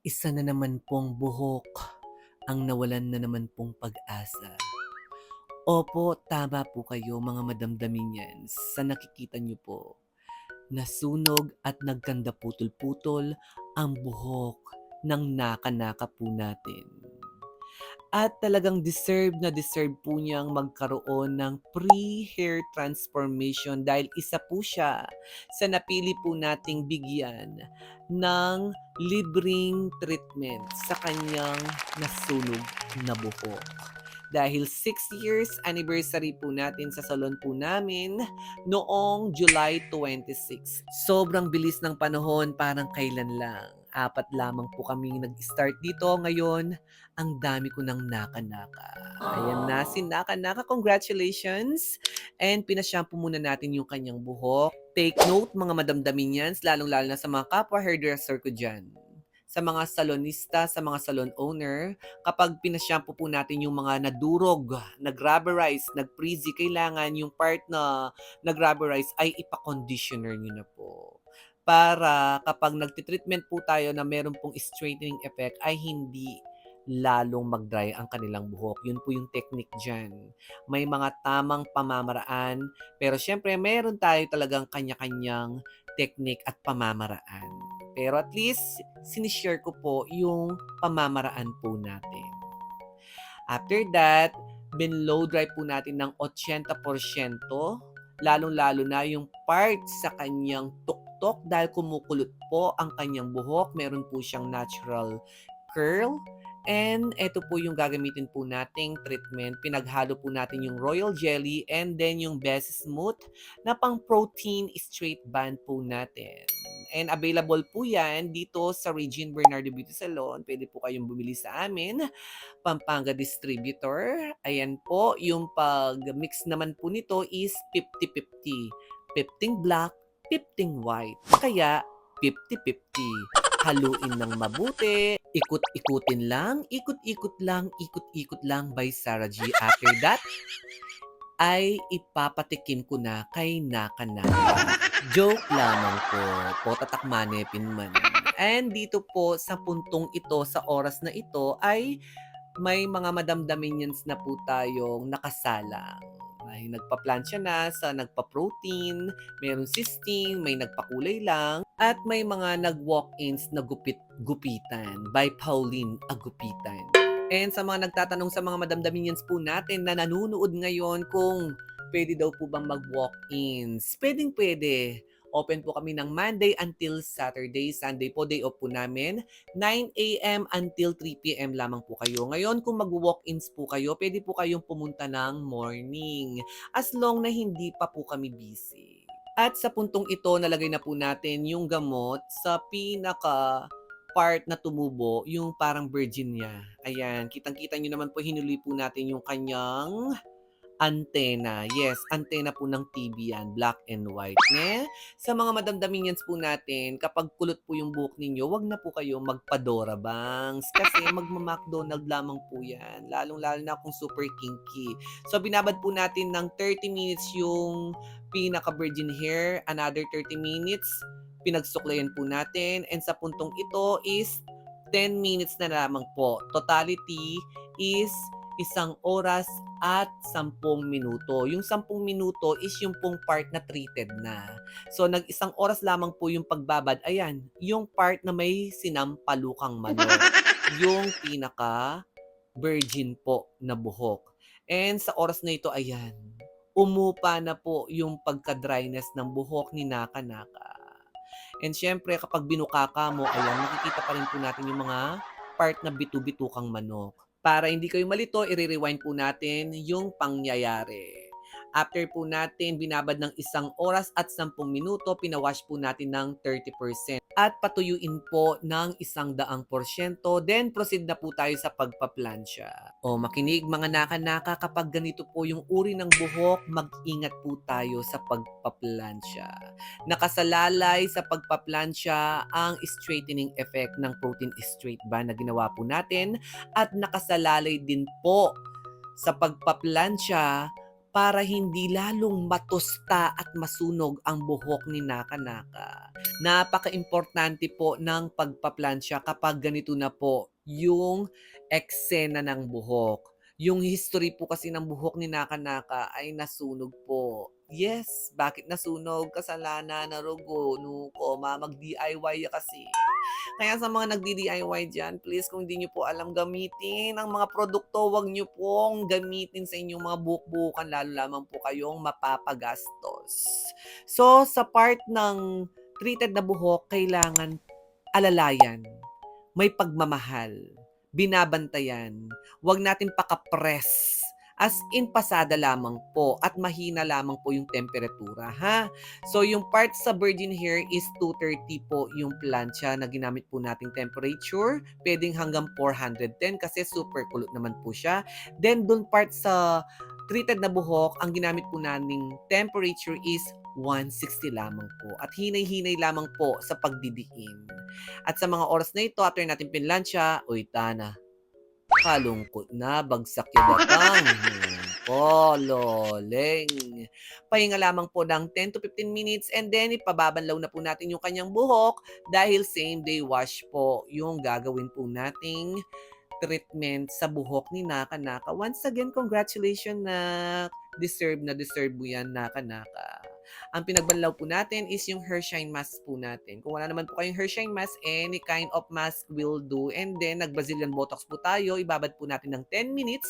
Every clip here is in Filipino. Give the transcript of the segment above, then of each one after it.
Isa na naman pong buhok ang nawalan na naman pong pag-asa. Opo, tama po kayo mga madamdamin sa nakikita niyo po. Nasunog at nagkanda putol-putol ang buhok ng naka-naka po natin. At talagang deserve po niyang magkaroon ng pre-hair transformation dahil isa po siya sa napili po nating bigyan ng libreng treatment sa kanyang nasunog na buhok. Dahil 6 years anniversary po natin sa salon po namin noong July 26. Sobrang bilis ng panahon, parang kailan lang. 4 lamang po kami nag-start dito. Ngayon, ang dami ko ng naka-naka. Ayan na si naka-naka, congratulations! And pinashampoo muna natin yung kanyang buhok. Take note mga madamdamin yan, lalong-lalo na sa mga kapwa hairdresser ko dyan. Sa mga salonista, sa mga salon owner, kapag pinashampoo po natin yung mga nadurog, nag-rubberize, nag-frizzy, kailangan yung part na nag-rubberize ay ipa-conditioner nyo na po. Para kapag nagtitreatment po tayo na meron pong straightening effect ay hindi lalong mag-dry ang kanilang buhok. Yun po yung technique dyan. May mga tamang pamamaraan, pero syempre meron tayo talagang kanya-kanyang technique at pamamaraan. Pero at least, sinishare ko po yung pamamaraan po natin. After that, binlow dry po natin ng 80%, lalong-lalo na yung part sa kanyang tuktok dahil kumukulot po ang kanyang buhok. Meron po siyang natural curl. And ito po yung gagamitin po nating treatment. Pinaghalo po natin yung royal jelly and then yung best smooth na pang protein straight band po natin. And available po yan dito sa Regine Bernardo Beauty Salon. Pwede po kayong bumili sa amin. Pampanga Distributor. Ayan po, yung pag-mix naman po nito is 50-50. 15 black, 15 white. Kaya 50-50. Haluin ng mabuti. Ikot-ikutin lang, ikot-ikot lang by Sarah G. After that, ay ipapatikim ko na kay naka-naka. Joke lamang po, po tatakmanepin man. And dito po sa puntong ito, sa oras na ito, ay may mga madamdaminians na po tayong nakasalang. May nagpa-plancha na sa nagpa-protein, mayroong sisting, may nagpakulay lang, at may mga nag-walk-ins na gupitan by Pauline Agupitan. And sa mga nagtatanong sa mga madamdaminians po natin na nanunood ngayon kung pwede daw po bang mag-walk-ins, pwedeng pwede. Open po kami ng Monday until Saturday. Sunday po, day off po namin. 9 a.m. until 3 p.m. lamang po kayo. Ngayon, kung mag-walk-ins po kayo, pwede po kayong pumunta ng morning. As long na hindi pa po kami busy. At sa puntong ito, nalagay na po natin yung gamot sa pinaka part na tumubo, yung parang virgin niya. Ayan, kitang-kita nyo naman po, hinuli po natin yung kanyang antena. Yes, antena po ng TV yan, black and white. Sa mga madamdaminians po natin, kapag kulot po yung buhok ninyo, wag na po kayo magpa-Dora Bangs kasi magma-McDonald lamang po yan. Lalong-lalo na kung super kinky. So, binabad po natin ng 30 minutes yung pinaka-virgin hair, another 30 minutes, pinagsuklayan po natin, and sa puntong ito is 10 minutes na lamang po. Totality is 1 oras at 10 minuto. Yung 10 minuto is yung pong part na treated na. So, nag-1 oras lamang po yung pagbabad. Ayan, yung part na may sinampalukang manok. Yung pinaka-virgin po na buhok. And sa oras na ito, ayan, umupa na po yung pagka-dryness ng buhok ni Naka-Naka. And syempre, kapag binukaka mo, ayan, makikita pa rin po natin yung mga part na bitu-bitukang manok. Para hindi kayo malito, i-rewind po natin yung pangyayari. After po natin binabad ng 1 oras at 10 minuto, pinawash po natin ng 30%. At patuyuin po ng 100%. Then proceed na po tayo sa pagpaplansya. O makinig mga naka-naka, kapag ganito po yung uri ng buhok, mag-ingat po tayo sa pagpaplansya. Nakasalalay sa pagpaplansya ang straightening effect ng protein straight band na ginawa po natin at nakasalalay din po sa pagpaplansya para hindi lalong matusta at masunog ang buhok ni Naka-Naka. Napaka-importante po ng pagpaplansya kapag ganito na po yung eksena ng buhok. Yung history po kasi ng buhok ni Naka-Naka ay nasunog po. Yes, bakit nasunog? Kasalanan na rugo, nuko, mag-DIY kasi. Kaya sa mga nagdi-DIY dyan, please kung hindi nyo po alam gamitin ang mga produkto, wag nyo pong gamitin sa inyong mga buhok-buhukan, lalo lamang po kayong mapapagastos. So, sa part ng treated na buhok, kailangan alalayan, may pagmamahal, binabantayan, wag natin pakapress. As in, pasada lamang po at mahina lamang po yung temperatura, ha? So, yung part sa virgin hair is 230 po yung plancha na ginamit po nating temperature. Pwedeng hanggang 410 kasi super kulot naman po siya. Then, dun part sa treated na buhok, ang ginamit po nating temperature is 160 lamang po. At hinay-hinay lamang po sa pagdidiin. At sa mga oras na ito, after natin pinlansya, uy, tana, kalungkot na, bagsak yung batang. Loleng. Pahinga lamang po ng 10 to 15 minutes and then ipababanlaw na po natin yung kanyang buhok dahil same day wash po yung gagawin po nating treatment sa buhok ni Naka-Naka. Once again, congratulations na deserve mo yan, Naka-Naka. Ang pinagbanlaw po natin is yung hair shine mask po natin. Kung wala naman po kayong hair shine mask, any kind of mask will do. And then, nag-Brazilian Botox po tayo. Ibabad po natin ng 10 minutes.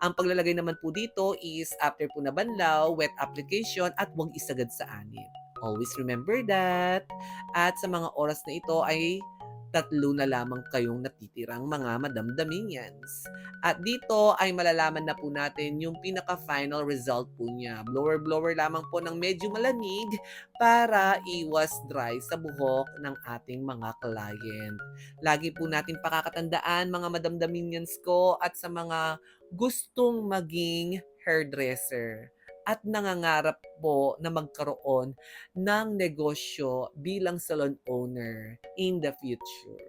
Ang paglalagay naman po dito is after po na banlaw, wet application, at huwag isagad sa anit. Always remember that. At sa mga oras na ito ay 3 na lamang kayong natitirang mga madamdaminians. At dito ay malalaman na po natin yung pinaka-final result po niya. Blower-blower lamang po ng medyo malamig para iwas dry sa buhok ng ating mga client. Lagi po natin pakakatandaan mga madamdaminians ko at sa mga gustong maging hairdresser at nangangarap po na magkaroon ng negosyo bilang salon owner in the future.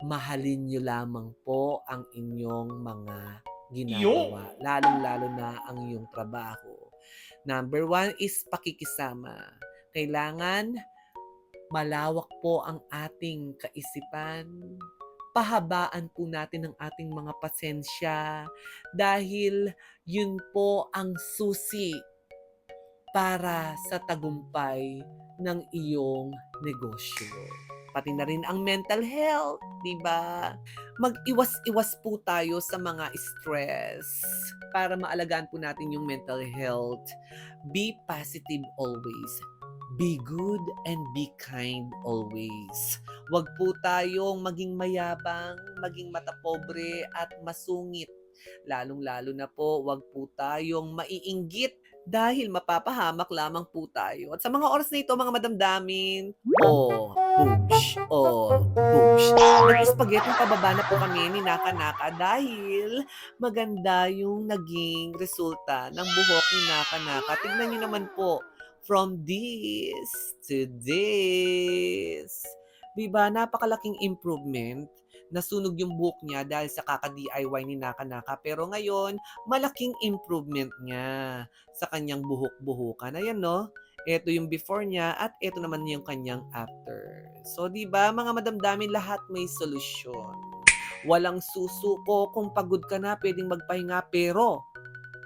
Mahalin nyo lamang po ang inyong mga ginagawa, lalong-lalo na ang iyong trabaho. Number 1 is pakikisama. Kailangan malawak po ang ating kaisipan. Pahabaan po natin ang ating mga pasensya dahil yun po ang susi para sa tagumpay ng iyong negosyo. Pati na rin ang mental health, di ba? Mag-iwas-iwas po tayo sa mga stress para maalagaan po natin yung mental health. Be positive always. Be good and be kind always. Huwag po tayong maging mayabang, maging matapobre at masungit. Lalong-lalo na po, huwag po tayong maiinggit dahil mapapahamak lamang po tayo. At sa mga oras na ito, mga madamdamin, boosh. Nag-spaghetti pababa na po kami ni Naka-Naka dahil maganda yung naging resulta ng buhok ni Naka-Naka. Tignan nyo naman po, from this to this. Diba? Napakalaking improvement. Nasunog yung buhok niya dahil sa kaka-DIY ni Naka-Naka. Pero ngayon, malaking improvement niya sa kanyang buhok-buhukan. Ayan, no? Ito yung before niya at ito naman yung kanyang after. So, di ba, mga madamdamin, lahat may solusyon. Walang susuko. Kung pagod ka na, pwedeng magpahinga. Pero,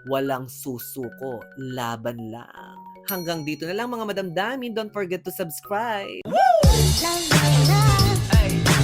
walang susuko. Laban lang. Hanggang dito na lang, mga madamdamin. Don't forget to subscribe. Ay.